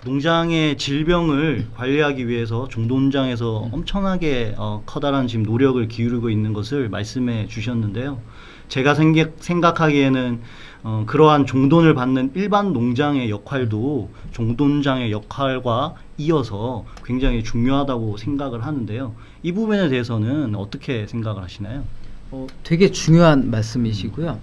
농장의 질병을 관리하기 위해서 종돈장에서 엄청나게 커다란 지금 노력을 기울이고 있는 것을 말씀해 주셨는데요. 제가 생각하기에는 그러한 종돈을 받는 일반 농장의 역할도 종돈장의 역할과 이어서 굉장히 중요하다고 생각을 하는데요. 이 부분에 대해서는 어떻게 생각을 하시나요? 되게 중요한 말씀이시고요.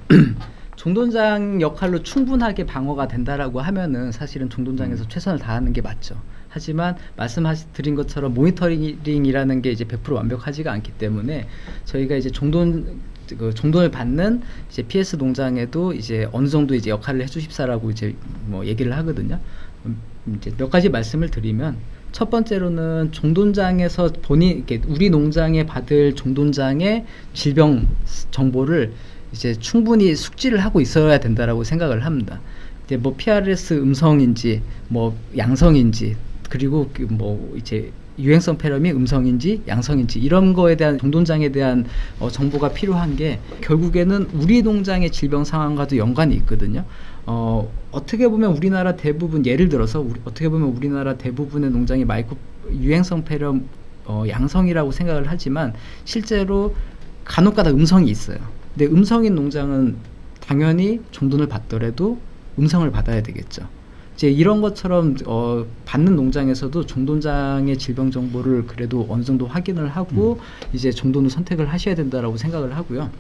종돈장 역할로 충분하게 방어가 된다라고 하면은 사실은 종돈장에서 최선을 다하는 게 맞죠. 하지만 말씀드린 것처럼 모니터링이라는 게 이제 100% 완벽하지가 않기 때문에 저희가 이제 종돈을 받는 이제 PS 농장에도 이제 어느 정도 이제 역할을 해주십사라고 이제 뭐 얘기를 하거든요. 이제 몇 가지 말씀을 드리면, 첫 번째로는 종돈장에서 이렇게 우리 농장에 받을 종돈장의 질병 정보를 이제 충분히 숙지를 하고 있어야 된다라고 생각을 합니다. 이제 뭐 PRS 음성인지 뭐 양성인지, 그리고 뭐 이제 유행성 폐렴이 음성인지 양성인지 이런 거에 대한 종돈장에 대한 정보가 필요한 게 결국에는 우리 농장의 질병 상황과도 연관이 있거든요. 어떻게 보면 우리나라 대부분, 예를 들어서 어떻게 보면 우리나라 대부분의 농장이 유행성 폐렴 양성이라고 생각을 하지만 실제로 간혹가다 음성이 있어요. 근데 음성인 농장은 당연히 종돈을 받더라도 음성을 받아야 되겠죠. 이제 이런 것처럼 받는 농장에서도 종돈장의 질병 정보를 그래도 어느 정도 확인을 하고 이제 종돈을 선택을 하셔야 된다라고 생각을 하고요.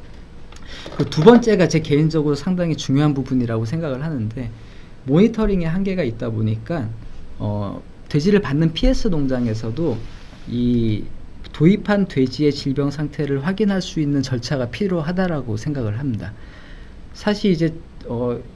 그 두 번째가 제 개인적으로 상당히 중요한 부분이라고 생각을 하는데, 모니터링의 한계가 있다 보니까 돼지를 받는 PS 농장에서도 이 도입한 돼지의 질병 상태를 확인할 수 있는 절차가 필요하다라고 생각을 합니다. 사실 이제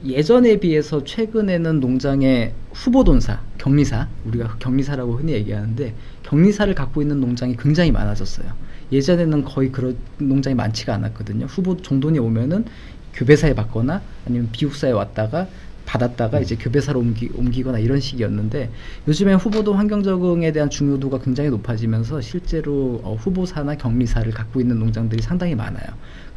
예전에 비해서 최근에는 농장의 후보돈사, 격리사, 우리가 격리사라고 흔히 얘기하는데 격리사를 갖고 있는 농장이 굉장히 많아졌어요. 예전에는 거의 그런 농장이 많지가 않았거든요. 종돈이 오면은 교배사에 받거나 아니면 비육사에 왔다가 받았다가 이제 교배사로 옮기거나 이런 식이었는데, 요즘에 후보도 환경 적응에 대한 중요도가 굉장히 높아지면서 실제로 후보사나 격리사를 갖고 있는 농장들이 상당히 많아요.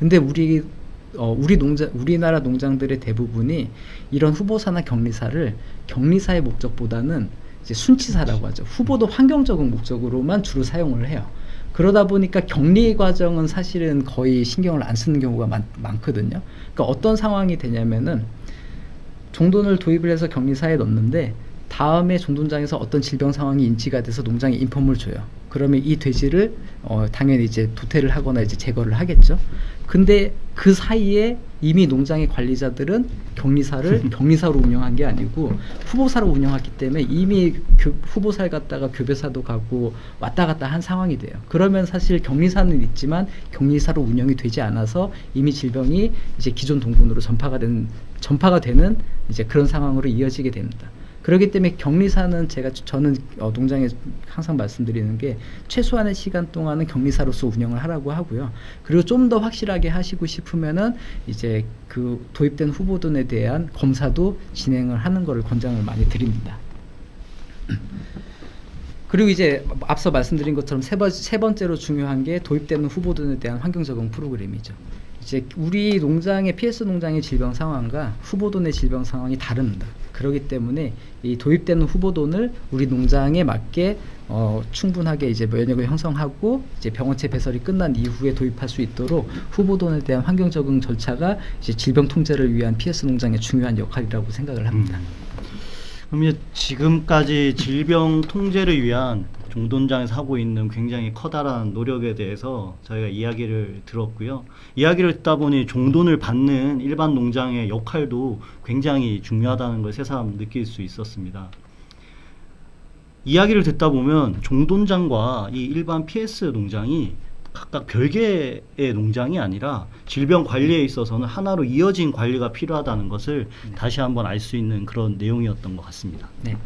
근데 우리나라 농장들의 대부분이 이런 후보사나 격리사의 목적보다는 이제 순치사라고 하죠. 후보도 환경 적응 목적으로만 주로 사용을 해요. 그러다 보니까 격리 과정은 사실은 거의 신경을 안 쓰는 경우가 많거든요. 그러니까 어떤 상황이 되냐면은 종돈을 도입을 해서 격리사에 넣는데 다음에 종돈장에서 어떤 질병 상황이 인지가 돼서 농장에 인폼을 줘요. 그러면 이 돼지를 당연히 이제 도태를 하거나 이제 제거를 하겠죠. 근데 그 사이에 이미 농장의 관리자들은 격리사를 격리사로 운영한 게 아니고 후보사로 운영했기 때문에 이미 후보사를 갔다가 교배사도 가고 왔다 갔다 한 상황이 돼요. 그러면 사실 격리사는 있지만 격리사로 운영이 되지 않아서 이미 질병이 이제 기존 동군으로 전파가 되는 이제 그런 상황으로 이어지게 됩니다. 그렇기 때문에 격리사는 저는 농장에 항상 말씀드리는 게 최소한의 시간 동안은 격리사로서 운영을 하라고 하고요. 그리고 좀 더 확실하게 하시고 싶으면은 이제 그 도입된 후보돈에 대한 검사도 진행을 하는 것을 권장을 많이 드립니다. 그리고 이제 앞서 말씀드린 것처럼 세 번째로 중요한 게 도입되는 후보돈에 대한 환경 적응 프로그램이죠. 이제 우리 농장의 PS 농장의 질병 상황과 후보돈의 질병 상황이 다릅니다. 그렇기 때문에 이 도입되는 후보돈을 우리 농장에 맞게 충분하게 이제 면역을 형성하고 이제 병원체 배설이 끝난 이후에 도입할 수 있도록 후보돈에 대한 환경 적응 절차가 이제 질병 통제를 위한 PS 농장의 중요한 역할이라고 생각을 합니다. 그럼 이제 지금까지 질병 통제를 위한 종돈장에서 하고 있는 굉장히 커다란 노력에 대해서 저희가 이야기를 들었고요. 이야기를 듣다 보니 종돈을 받는 일반 농장의 역할도 굉장히 중요하다는 걸 새삼 느낄 수 있었습니다. 이야기를 듣다 보면 종돈장과 이 일반 PS 농장이 각각 별개의 농장이 아니라 질병 관리에 있어서는 하나로 이어진 관리가 필요하다는 것을 다시 한번 알 수 있는 그런 내용이었던 것 같습니다. 네.